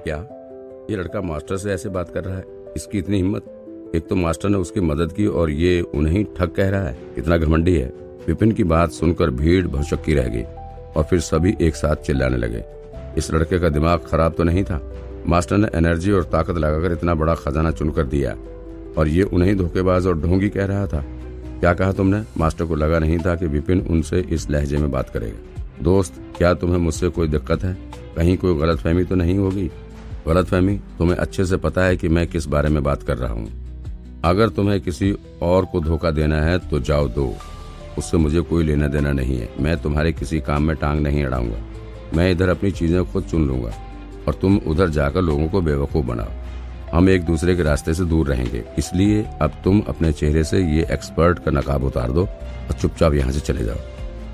क्या ये लड़का मास्टर से ऐसे बात कर रहा है? इसकी इतनी हिम्मत! एक तो मास्टर ने उसकी मदद की और ये उन्हें ठग कह रहा है। कितना घमंडी है। विपिन की बात सुनकर भीड़ भौचक्की रह गई और फिर सभी एक साथ चिल्लाने लगे। इस लड़के का दिमाग खराब तो नहीं था? मास्टर ने एनर्जी और ताकत लगाकर इतना बड़ा खजाना चुनकर दिया और ये उन्हें धोखेबाज और ढोंगी कह रहा था। क्या कहा तुमने? मास्टर को लगा नहीं था कि विपिन उनसे इस लहजे में बात करेगा। दोस्त, क्या तुम्हें मुझसे कोई दिक्कत है? कहीं कोई गलतफहमी तो नहीं होगी? गलतफहमी? तुम्हें अच्छे से पता है कि मैं किस बारे में बात कर रहा हूँ। अगर तुम्हें किसी और को धोखा देना है तो जाओ दो, उससे मुझे कोई लेना देना नहीं है। मैं तुम्हारे किसी काम में टांग नहीं अड़ाऊंगा। मैं इधर अपनी चीजें खुद चुन लूंगा और तुम उधर जाकर लोगों को बेवकूफ बनाओ। हम एक दूसरे के रास्ते से दूर रहेंगे, इसलिए अब तुम अपने चेहरे से ये एक्सपर्ट का नकाब उतार दो और चुपचाप यहाँ से चले जाओ।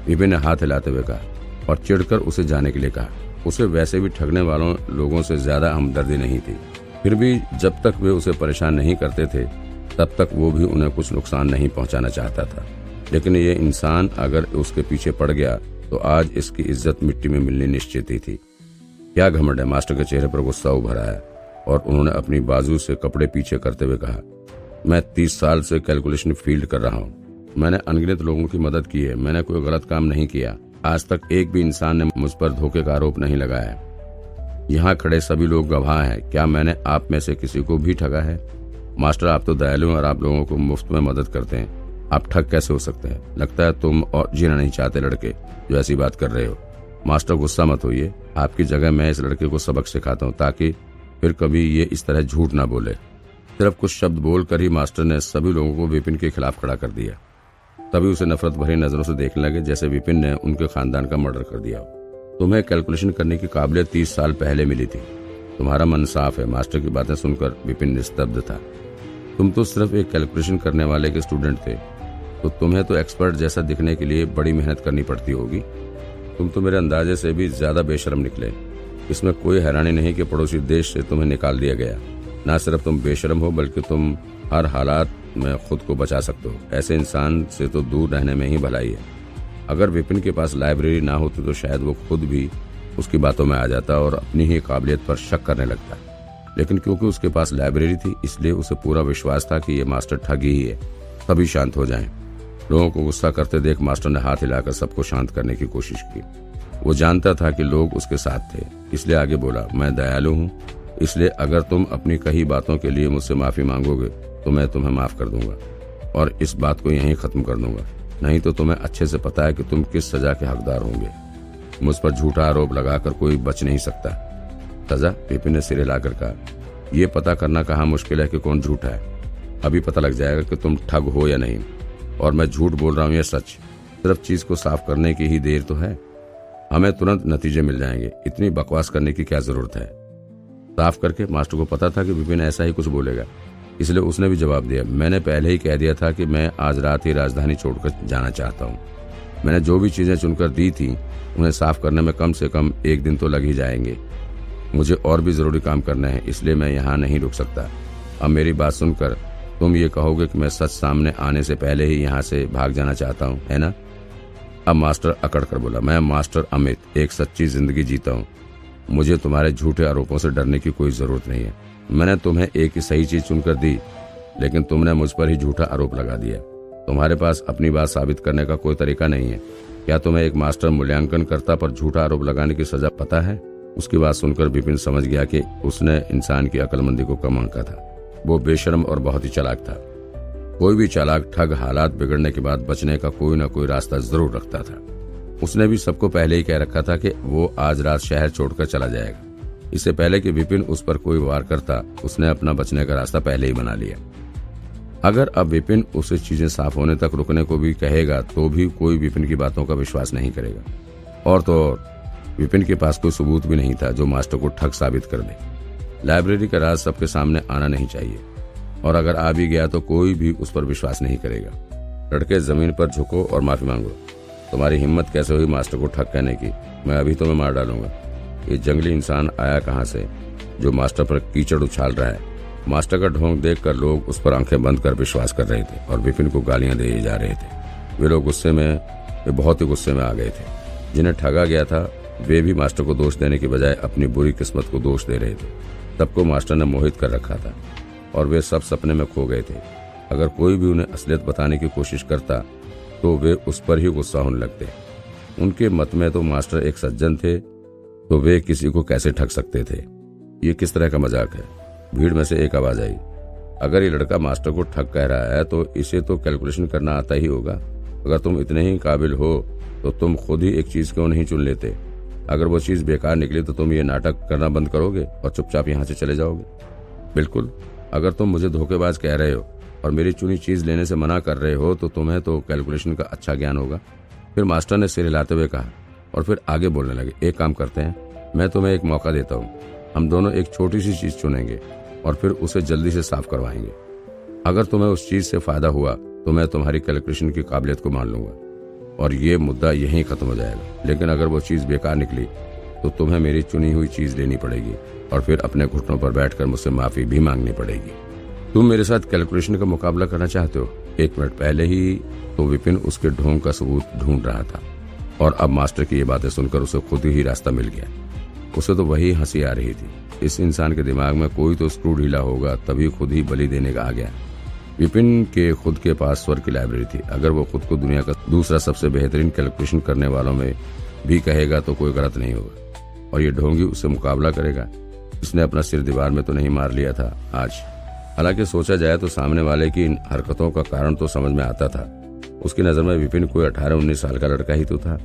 विपिन ने हाथ हिलाते हुए कहा और चिढ़कर उसे जाने के लिए कहा। उसे वैसे भी ठगने वालों लोगों से ज्यादा हमदर्दी नहीं थी, फिर भी जब तक वे उसे परेशान नहीं करते थे तब तक वो भी उन्हें कुछ नुकसान नहीं पहुंचाना चाहता था। लेकिन ये इंसान अगर उसके पीछे पड़ गया तो आज इसकी इज्जत मिट्टी में मिलनी निश्चित ही थी। क्या घमंड है! मास्टर के चेहरे पर गुस्सा उभर आया और उन्होंने अपनी बाजू से कपड़े पीछे करते हुए कहा, मैं 30 साल से कैलकुलेशन फील्ड कर रहा हूँ। मैंने अनगिनत लोगों की मदद की है। मैंने कोई गलत काम नहीं किया। आज तक एक भी इंसान ने मुझ पर धोखे का आरोप नहीं लगाया है। यहाँ खड़े सभी लोग गवाह हैं। क्या मैंने आप में से किसी को भी ठगा है? मास्टर, आप तो दयालु हैं और आप लोगों को मुफ्त में मदद करते हैं। आप ठग कैसे हो सकते हैं? लगता है तुम और जीना नहीं चाहते लड़के जो ऐसी बात कर रहे हो। मास्टर, गुस्सा मत होइए। आपकी जगह मैं इस लड़के को सबक सिखाता हूँ ताकि फिर कभी ये इस तरह झूठ ना बोले। सिर्फ कुछ शब्द बोलकर ही मास्टर ने सभी लोगों को विपिन के खिलाफ खड़ा कर दिया। तभी उसे नफरत भरी नजरों से देखने लगे, जैसे विपिन ने उनके खानदान का मर्डर कर दिया। तुम्हें कैलकुलेशन करने की काबिलियत 30 साल पहले मिली थी। तुम्हारा मन साफ है। मास्टर की बातें सुनकर विपिन निस्तब्ध था। तुम तो सिर्फ एक कैलकुलेशन करने वाले के स्टूडेंट थे, तो तुम्हें तो एक्सपर्ट जैसा दिखने के लिए बड़ी मेहनत करनी पड़ती होगी। तुम तो मेरे अंदाजे से भी ज्यादा बेशर्म निकले। इसमें कोई हैरानी नहीं कि पड़ोसी देश से तुम्हें निकाल दिया गया। ना सिर्फ तुम बेशर्म हो बल्कि तुम हर हालात में खुद को बचा सकते हो। ऐसे इंसान से तो दूर रहने में ही भलाई है। अगर विपिन के पास लाइब्रेरी ना होती तो शायद वो खुद भी उसकी बातों में आ जाता और अपनी ही काबिलियत पर शक करने लगता। लेकिन क्योंकि उसके पास लाइब्रेरी थी इसलिए उसे पूरा विश्वास था कि ये मास्टर ठगी ही है। सभी शांत हो जाएं। लोगों को गुस्सा करते देख मास्टर ने हाथ हिलाकर सबको शांत करने की कोशिश की। वो जानता था कि लोग उसके साथ थे, इसलिए आगे बोला, मैं दयालु हूँ, इसलिए अगर तुम अपनी कही बातों के लिए मुझसे माफी मांगोगे तो मैं तुम्हें माफ कर दूंगा और इस बात को यहीं खत्म कर दूंगा। नहीं तो तुम्हें अच्छे से पता है कि तुम किस सजा के हकदार होंगे। मुझ पर झूठा आरोप लगाकर कोई बच नहीं सकता। सजा? विपिन ने सिर हिलाकर कहा, यह पता करना कहाँ मुश्किल है कि कौन झूठा है। अभी पता लग जाएगा कि तुम ठग हो या नहीं। और मैं झूठ बोल रहा हूँ या सच? सिर्फ चीज को साफ करने की ही देर तो है। हमें तुरंत नतीजे मिल जाएंगे। इतनी बकवास करने की क्या जरूरत है? साफ करके? मास्टर को पता था कि विपिन ऐसा ही कुछ बोलेगा, इसलिए उसने भी जवाब दिया, मैंने पहले ही कह दिया था कि मैं आज रात ही राजधानी छोड़कर जाना चाहता हूँ। मैंने जो भी चीजें चुनकर दी थी उन्हें साफ करने में कम से कम 1 दिन तो लग ही जाएंगे। मुझे और भी जरूरी काम करना है, इसलिए मैं यहाँ नहीं रुक सकता। अब मेरी बात सुनकर तुम ये कहोगे कि मैं सच सामने आने से पहले ही यहाँ से भाग जाना चाहता हूँ, है ना? अब मास्टर अकड़ कर बोला, मैं मास्टर अमित एक सच्ची जिंदगी जीता हूँ। मुझे तुम्हारे झूठे आरोपों से डरने की कोई जरूरत नहीं है। मैंने तुम्हें एक ही सही चीज चुनकर दी, लेकिन तुमने मुझ पर ही झूठा आरोप लगा दिया। तुम्हारे पास अपनी बात साबित करने का कोई तरीका नहीं है। क्या तुम्हें एक मास्टर मूल्यांकनकर्ता पर झूठा आरोप लगाने की सजा पता है? उसकी बात सुनकर विपिन समझ गया कि उसने इंसान की अक्लमंदी को कम आंका था। वो बेशर्म और बहुत ही चालाक था। कोई भी चालाक ठग हालात बिगड़ने के बाद बचने का कोई न कोई रास्ता जरूर रखता था। उसने भी सबको पहले ही कह रखा था कि वो आज रात शहर छोड़कर चला जाएगा। इससे पहले कि विपिन उस पर कोई वार करता, उसने अपना बचने का रास्ता पहले ही बना लिया। अगर अब विपिन उसे चीजें साफ होने तक रुकने को भी कहेगा तो भी कोई विपिन की बातों का विश्वास नहीं करेगा। और तो और विपिन के पास कोई सबूत भी नहीं था जो मास्टर को ठग साबित कर दे। लाइब्रेरी का राज सबके सामने आना नहीं चाहिए, और अगर आ भी गया तो कोई भी उस पर विश्वास नहीं करेगा। लड़के, जमीन पर झुको और माफी मांगो। तुम्हारी हिम्मत कैसे हुई मास्टर को ठग कहने की? मैं अभी तुम्हें मार डालूंगा। ये जंगली इंसान आया कहाँ से जो मास्टर पर कीचड़ उछाल रहा है? मास्टर का ढोंग देखकर लोग उस पर आंखें बंद कर विश्वास कर रहे थे और विपिन को गालियां दे जा रहे थे। वे लोग बहुत ही गुस्से में आ गए थे। जिन्हें ठगा गया था वे भी मास्टर को दोष देने की बजाय अपनी बुरी किस्मत को दोष दे रहे थे। सबको मास्टर ने मोहित कर रखा था और वे सब सपने में खो गए थे। अगर कोई भी उन्हें असलियत बताने की कोशिश करता तो वे उस पर ही गुस्सा होने लगते। उनके मत में तो मास्टर एक सज्जन थे, तो वे किसी को कैसे ठग सकते थे? ये किस तरह का मजाक है? भीड़ में से एक आवाज आई, अगर ये लड़का मास्टर को ठग कह रहा है तो इसे तो कैलकुलेशन करना आता ही होगा। अगर तुम इतने ही काबिल हो तो तुम खुद ही एक चीज क्यों नहीं चुन लेते? अगर वो चीज बेकार निकली तो तुम ये नाटक करना बंद करोगे और चुपचाप यहाँ से चले जाओगे। बिल्कुल, अगर तुम मुझे धोखेबाज कह रहे हो और मेरी चुनी चीज लेने से मना कर रहे हो तो तुम्हें तो कैलकुलेशन का अच्छा ज्ञान होगा। फिर मास्टर ने सिर हिलाते हुए कहा और फिर आगे बोलने लगे, एक काम करते हैं, मैं तुम्हें एक मौका देता हूँ। हम दोनों एक छोटी सी चीज चुनेंगे और फिर उसे जल्दी से साफ करवाएंगे। अगर तुम्हें उस चीज से फायदा हुआ तो मैं तुम्हारी कैलकुलेशन की काबिलियत को मान लूंगा और ये मुद्दा यहीं खत्म हो जाएगा। लेकिन अगर वो चीज बेकार निकली तो तुम्हें मेरी चुनी हुई चीज लेनी पड़ेगी और फिर अपने घुटनों पर बैठकर मुझसे माफी भी मांगनी पड़ेगी। तुम मेरे साथ कैलकुलेशन का मुकाबला करना चाहते हो? 1 मिनट पहले ही तो विपिन उसके ढोंग का सबूत ढूंढ रहा था और अब मास्टर की ये बातें सुनकर उसे खुद ही रास्ता मिल गया। उसे तो वही हंसी आ रही थी। इस इंसान के दिमाग में कोई तो स्क्रू ढीला होगा, तभी खुद ही बलि देने का आ गया। विपिन के खुद के पास स्वर्ग की लाइब्रेरी थी। अगर वो खुद को दुनिया का दूसरा सबसे बेहतरीन कैलकुलेशन करने वालों में भी कहेगा तो कोई गलत नहीं होगा और ये ढोंगी उससे मुकाबला करेगा। उसने अपना सिर दीवार में तो नहीं मार लिया था आज। हालांकि सोचा जाए तो सामने वाले की इन हरकतों का कारण तो समझ में आता था। उसकी नजर में विपिन कोई 18-19 साल का लड़का ही तो था,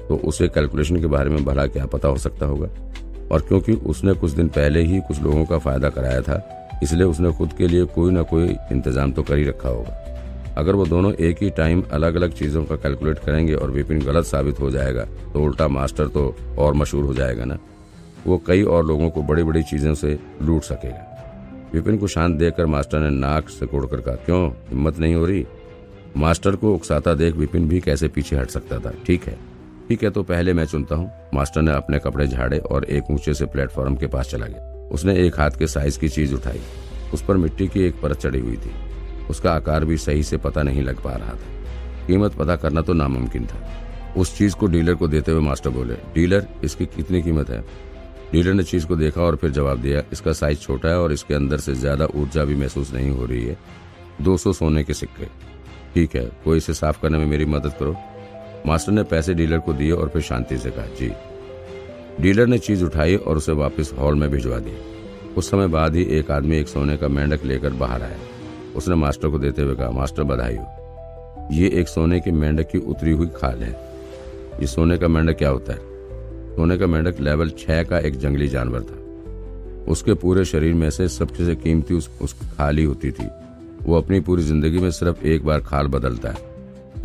तो उसे कैलकुलेशन के बारे में भला क्या पता हो सकता होगा। और क्योंकि उसने कुछ दिन पहले ही कुछ लोगों का फायदा कराया था, इसलिए उसने खुद के लिए कोई ना कोई इंतजाम तो कर ही रखा होगा। अगर वो दोनों एक ही टाइम अलग अलग चीजों का कैलकुलेट करेंगे और विपिन गलत साबित हो जाएगा तो उल्टा मास्टर तो और मशहूर हो जाएगा ना। वो कई और लोगों को बड़ी बड़ी चीजों से लूट सकेगा। विपिन को शांत देखकर मास्टर ने नाक से कोड़कर कहा, क्यों हिम्मत नहीं हो रही? मास्टर को उकसाता देख विपिन भी कैसे पीछे हट सकता था। ठीक है तो पहले मैं चुनता हूँ। मास्टर ने अपने कपड़े झाड़े और एक ऊंचे से प्लेटफॉर्म के पास चला गया। उसने एक हाथ के साइज की चीज उठाई। उस पर मिट्टी की एक परत चढ़ी हुई थी। उसका आकार भी सही से पता नहीं लग पा रहा था। कीमत पता करना तो नामुमकिन था। उस चीज को डीलर को देते हुए मास्टर बोले, डीलर इसकी कितनी कीमत है? डीलर ने चीज को देखा और फिर जवाब दिया, इसका साइज छोटा है और इसके अंदर से ज्यादा ऊर्जा भी महसूस नहीं हो रही है। 200 सोने के सिक्के। ठीक है, कोई इसे साफ करने में मेरी मदद करो। मास्टर ने पैसे डीलर को दिए और फिर शांति से कहा, जी। डीलर ने चीज उठाई और उसे वापस हॉल में भिजवा दिया। कुछ समय बाद ही एक आदमी एक सोने का मेंढक लेकर बाहर आया। उसने मास्टर को देते हुए कहा, मास्टर बधाई हो। ये एक सोने के मेंढक की उतरी हुई खाल है। ये सोने का मेंढक क्या होता है? सोने का मेंढक लेवल 6 का एक जंगली जानवर था। उसके पूरे शरीर में से सबसे कीमती उसकी खाल ही होती थी। वो अपनी पूरी जिंदगी में सिर्फ एक बार खाल बदलता है।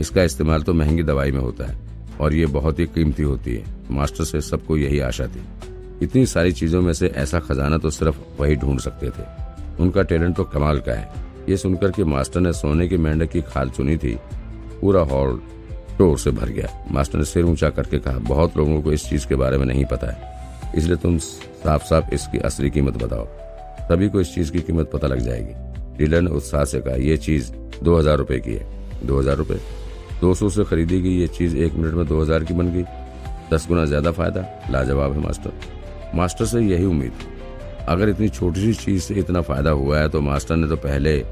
इसका इस्तेमाल तो महंगी दवाई में होता है और ये बहुत ही कीमती होती है। मास्टर से सबको यही आशा थी। इतनी सारी चीजों में से ऐसा खजाना तो सिर्फ वही ढूंढ सकते थे। उनका टैलेंट तो कमाल का है। ये सुनकर कि मास्टर ने सोने के मेंढक की खाल चुनी थी, पूरा हॉल शोर से भर गया। मास्टर ने सिर ऊंचा करके कहा, बहुत लोगों को इस चीज के बारे में नहीं पता है, इसलिए तुम साफ साफ इसकी असली कीमत बताओ। सभी को इस चीज की कीमत पता लग जाएगी। डीलर ने उत्साह से कहा, यह चीज 2000 रुपए की है। 2000 रुपए? 200 से खरीदी गई ये चीज 1 मिनट में 2000 की बन गई। 10 गुना ज्यादा फायदा। लाजवाब है मास्टर। मास्टर से यही उम्मीद थी। अगर इतनी छोटी सी चीज से इतना फायदा हुआ है तो मास्टर ने तो पहले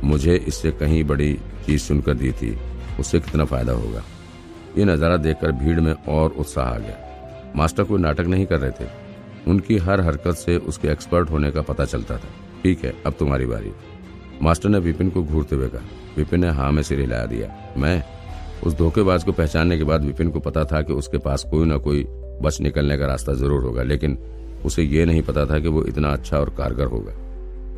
मुझे इससे कहीं बड़ी चीज चुनकर दी थी, उससे कितना फायदा होगा। ये नजारा देखकर भीड़ में और उत्साह आ गया। मास्टर कोई नाटक नहीं कर रहे थे। उनकी हर हरकत से उसके एक्सपर्ट होने का पता चलता था। ठीक है, अब तुम्हारी बारी। मास्टर ने विपिन को घूरते हुए कहा। विपिन ने हाँ में सिर हिला दिया। मैं? उस धोखेबाज को पहचानने के बाद विपिन को पता था कि उसके पास कोई ना कोई बच निकलने का रास्ता जरूर होगा, लेकिन उसे ये नहीं पता था कि वो इतना अच्छा और कारगर होगा।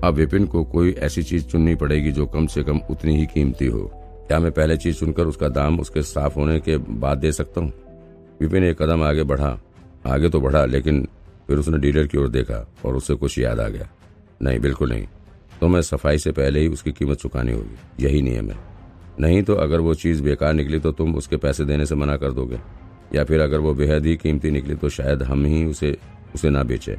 अब विपिन को कोई ऐसी चीज चुननी पड़ेगी जो कम से कम उतनी ही कीमती हो। क्या मैं पहले चीज चुनकर उसका दाम उसके साफ होने के बाद दे सकता हूँ? विपिन एक कदम आगे तो बढ़ा, लेकिन फिर उसने डीलर की ओर देखा और उसे कुछ याद आ गया। नहीं, बिल्कुल नहीं। तो मैं सफाई से पहले ही उसकी कीमत चुकानी होगी, यही नियम है। नहीं तो अगर वो चीज बेकार निकली तो तुम उसके पैसे देने से मना कर दोगे, या फिर अगर वो बेहद ही कीमती निकली तो शायद हम ही उसे ना बेचे।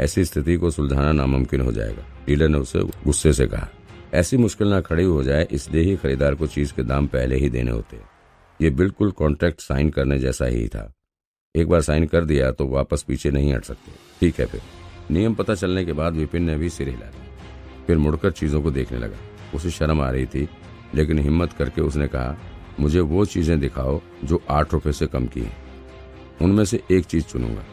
ऐसी स्थिति को सुलझाना नामुमकिन हो जाएगा। डीलर ने उसे गुस्से से कहा। ऐसी मुश्किल ना खड़ी हो जाए, इसलिए ही खरीदार को चीज के दाम पहले ही देने होते। ये बिल्कुल कॉन्ट्रैक्ट साइन करने जैसा ही था। एक बार साइन कर दिया तो वापस पीछे नहीं हट सकते। ठीक है। फिर नियम पता चलने के बाद विपिन ने भी सिर हिलाया, फिर मुड़कर चीजों को देखने लगा। उसे शर्म आ रही थी, लेकिन हिम्मत करके उसने कहा, मुझे वो चीजें दिखाओ जो 8 रुपए से कम की हैं। उनमें से एक चीज चुनूंगा।